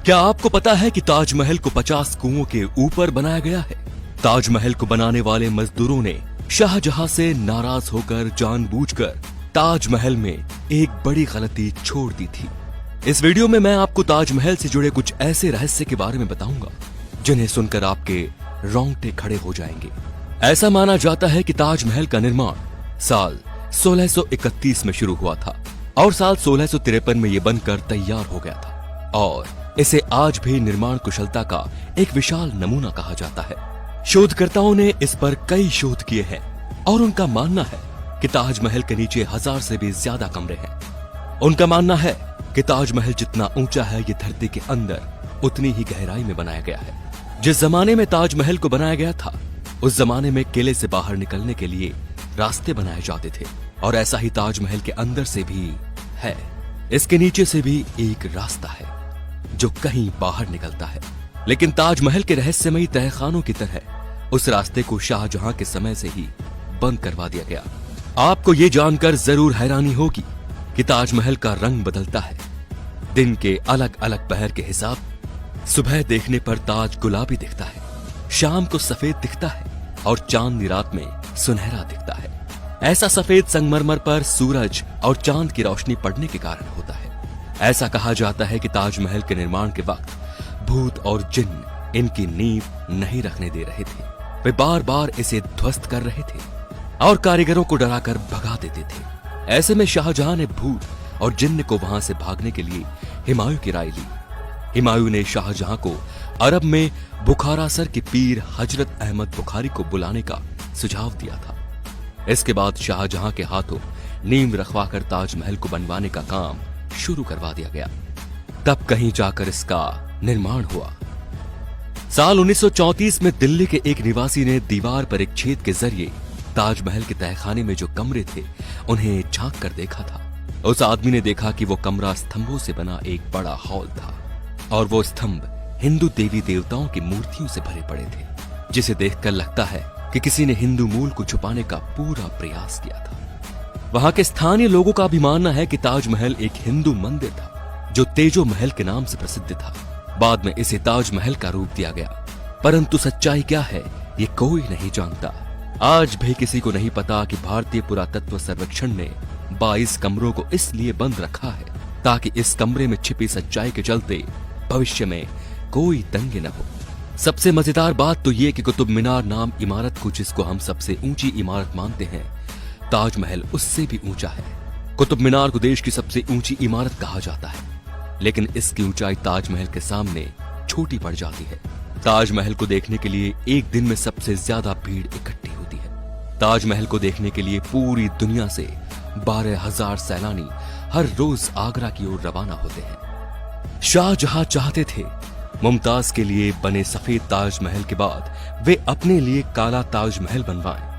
क्या आपको पता है कि ताजमहल को 50 कुओं के ऊपर बनाया गया है? ताजमहल को बनाने वाले मजदूरों ने शाहजहां से नाराज होकर जानबूझकर ताजमहल में एक बड़ी गलती छोड़ दी थी। इस वीडियो में मैं आपको ताजमहल से जुड़े कुछ ऐसे रहस्य के बारे में बताऊंगा जिन्हें सुनकर आपके रोंगटे खड़े हो जाएंगे। ऐसा माना जाता है कि ताजमहल का निर्माण साल 1631 में शुरू हुआ था और साल 1653 में यह बनकर तैयार हो गया था और इसे आज भी निर्माण कुशलता का एक विशाल नमूना कहा जाता है। शोधकर्ताओं ने इस पर कई शोध किए हैं और उनका मानना है कि ताजमहल के नीचे 1000 से भी ज्यादा कमरे हैं। उनका मानना है कि ताजमहल जितना ऊंचा है ये धरती के अंदर उतनी ही गहराई में बनाया गया है। जिस जमाने में ताजमहल को बनाया गया था उस जमाने में किले से बाहर निकलने के लिए रास्ते बनाए जाते थे और ऐसा ही ताजमहल के अंदर से भी है। इसके नीचे से भी एक रास्ता है जो कहीं बाहर निकलता है, लेकिन ताजमहल के रहस्यमयी तहखानों की तरह उस रास्ते को शाहजहां के समय से ही बंद करवा दिया गया। आपको ये जानकर जरूर हैरानी होगी कि ताजमहल का रंग बदलता है दिन के अलग अलग पहर के हिसाब। सुबह देखने पर ताज गुलाबी दिखता है, शाम को सफेद दिखता है और चांदनी रात में सुनहरा दिखता है। ऐसा सफेद संगमरमर पर सूरज और चांद की रोशनी पड़ने के कारण होता है। ऐसा कहा जाता है कि ताजमहल के निर्माण के वक्त भूत और जिन्न इनकी नींव नहीं रखने दे रहे थे। वे बार बार इसे ध्वस्त कर रहे थे और कारीगरों को डराकर भगा देते थे। ऐसे में शाहजहां ने भूत और जिन्न को वहां से भागने के लिए हुमायूं की राय ली। हुमायूं ने शाहजहां को अरब में बुखारा सर के पीर हजरत अहमद बुखारी को बुलाने का सुझाव दिया था। इसके बाद शाहजहां के हाथों नींव रखवाकर ताजमहल को बनवाने का काम शुरू करवा दिया गया। तब कहीं जाकर इसका निर्माण हुआ। साल 1934 में दिल्ली के एक निवासी ने दीवार पर एक छेद के जरिए ताजमहल के तहखाने में जो कमरे थे उन्हें झांक कर देखा था। उस आदमी ने देखा कि वो कमरा स्तंभों से बना एक बड़ा हॉल था और वो स्तंभ हिंदू देवी देवताओं की मूर्तियों से भरे पड़े थे, जिसे देखकर लगता है कि किसी ने हिंदू मूल को छुपाने का पूरा प्रयास किया था। वहां के स्थानीय लोगों का भी मानना है कि ताजमहल एक हिंदू मंदिर था जो तेजो महल के नाम से प्रसिद्ध था। बाद में इसे ताजमहल का रूप दिया गया, परंतु सच्चाई क्या है ये कोई नहीं जानता। आज भी किसी को नहीं पता कि भारतीय पुरातत्व सर्वेक्षण ने 22 कमरों को इसलिए बंद रखा है ताकि इस कमरे में छिपी सच्चाई के चलते भविष्य में कोई दंगे न हो। सबसे मजेदार बात तो ये कि कुतुब मीनार नाम इमारत को, जिसको हम सबसे ऊंची इमारत मानते हैं, ताजमहल उससे भी ऊंचा है। कुतुब मीनार को देश की सबसे ऊंची इमारत कहा जाता है, लेकिन इसकी ऊंचाई ताजमहल के सामने छोटी पड़ जाती है। ताजमहल को देखने के लिए एक दिन में सबसे ज्यादा भीड़ इकट्ठी होती है। ताजमहल को देखने के लिए पूरी दुनिया से 12,000 सैलानी हर रोज आगरा की ओर रवाना होते हैं। शाहजहां चाहते थे मुमताज के लिए बने सफेद ताजमहल के बाद वे अपने लिए काला ताजमहल बनवाएं,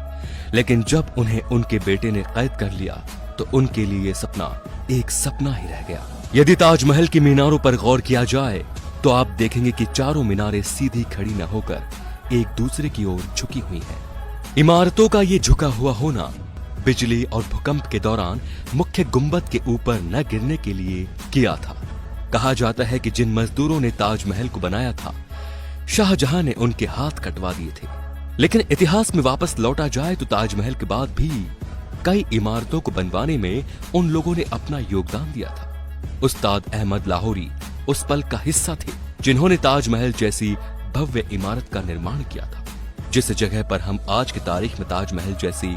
लेकिन जब उन्हें उनके बेटे ने कैद कर लिया तो उनके लिए सपना एक सपना ही रह गया। यदि ताजमहल की मीनारों पर गौर किया जाए तो आप देखेंगे कि चारों मीनारें सीधी खड़ी न होकर एक दूसरे की ओर झुकी हुई हैं। इमारतों का ये झुका हुआ होना बिजली और भूकंप के दौरान मुख्य गुंबद के ऊपर न गिरने के लिए किया था। कहा जाता है कि जिन मजदूरों ने ताजमहल को बनाया था शाहजहां ने उनके हाथ कटवा दिए थे। लेकिन इतिहास में वापस लौटा जाए तो ताजमहल के बाद भी कई इमारतों को बनवाने में उन लोगों ने अपना योगदान दिया था। उस्ताद अहमद लाहौरी उस पल का हिस्सा थे जिन्होंने ताजमहल जैसी भव्य इमारत का निर्माण किया था। जिस जगह पर हम आज की तारीख में ताजमहल जैसी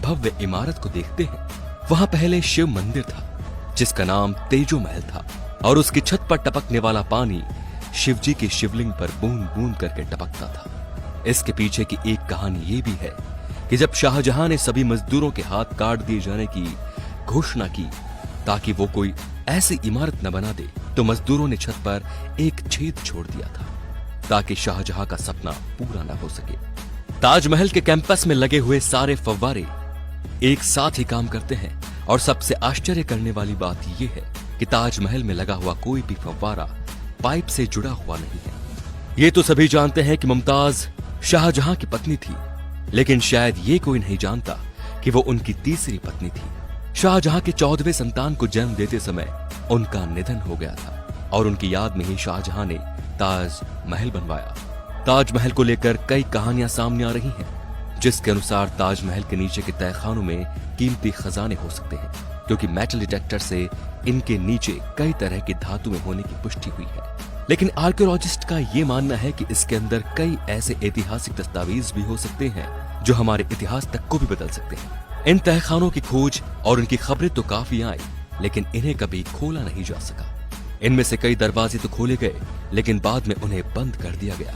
भव्य इमारत को देखते हैं वहां पहले शिव मंदिर था जिसका नाम तेजो महल था और उसकी छत पर टपकने वाला पानी शिवजी के शिवलिंग पर बूंद बूंद करके टपकता था। इसके पीछे की एक कहानी ये भी है कि जब शाहजहां ने सभी मजदूरों के हाथ काट दिए जाने की घोषणा की ताकि वो कोई ऐसी इमारत न बना दे, तो मजदूरों ने छत पर एक छेद छोड़ दिया था ताकि शाहजहां का सपना पूरा न हो सके। ताजमहल के कैंपस में लगे हुए सारे फव्वारे एक साथ ही काम करते हैं और सबसे आश्चर्य करने वाली बात यह है कि ताजमहल में लगा हुआ कोई भी फव्वारा पाइप से जुड़ा हुआ नहीं है। ये तो सभी जानते हैं कि मुमताज शाहजहां की पत्नी थी, लेकिन शायद ये कोई नहीं जानता कि वो उनकी तीसरी पत्नी थी। शाहजहां के 14वें संतान को जन्म देते समय उनका निधन हो गया था और उनकी याद में ही शाहजहां ने ताज महल बनवाया। ताजमहल को लेकर कई कहानियां सामने आ रही हैं, जिसके अनुसार ताजमहल के नीचे के तहखानों में कीमती खजाने हो सकते हैं, क्योंकि मेटल डिटेक्टर से इनके नीचे कई तरह की धातुएं होने की पुष्टि हुई है। लेकिन आर्कियोलॉजिस्ट का ये मानना है कि इसके अंदर कई ऐसे ऐतिहासिक दस्तावेज भी हो सकते हैं जो हमारे इतिहास तक को भी बदल सकते हैं। इन तहखानों की खोज और उनकी खबरें तो काफी आई, लेकिन इन्हें कभी खोला नहीं जा सका। इनमें से कई दरवाजे तो खोले गए, लेकिन बाद में उन्हें बंद कर दिया गया।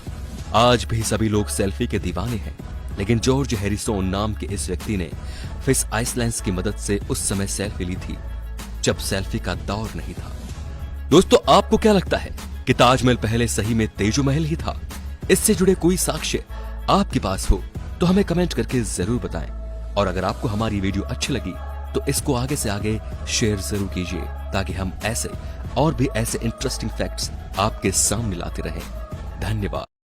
आज भी सभी लोग सेल्फी के दीवाने हैं, लेकिन जॉर्ज हैरिसन नाम के इस व्यक्ति ने फिश आइसलैंड्स की मदद से उस समय सेल्फी ली थी जब सेल्फी का दौर नहीं था। दोस्तों, आपको क्या लगता है कि ताजमहल पहले सही में तेजो महल ही था? इससे जुड़े कोई साक्ष्य आपके पास हो तो हमें कमेंट करके जरूर बताएं। और अगर आपको हमारी वीडियो अच्छी लगी तो इसको आगे से आगे शेयर जरूर कीजिए, ताकि हम ऐसे और भी ऐसे इंटरेस्टिंग फैक्ट्स आपके सामने लाते रहें। धन्यवाद।